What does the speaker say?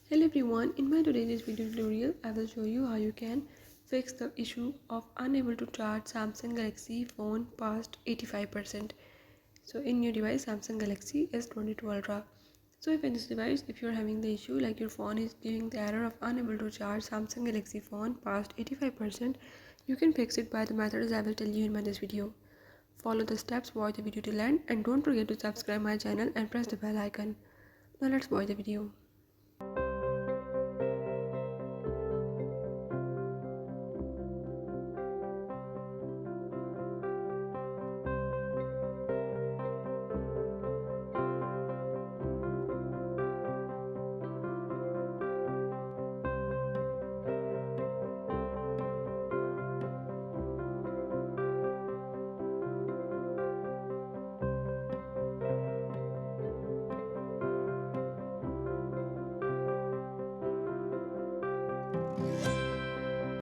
Hello everyone, in my today's video tutorial, I will show you how you can fix the issue of unable to charge Samsung Galaxy phone past 85%. So in your device Samsung Galaxy S22 Ultra. So if in this device, if you're having the issue like your phone is giving the error of unable to charge Samsung Galaxy phone past 85%, you can fix it by the methods I will tell you in this video. Follow the steps, watch the video till end, and don't forget to subscribe my channel and press the bell icon. Now let's watch the video.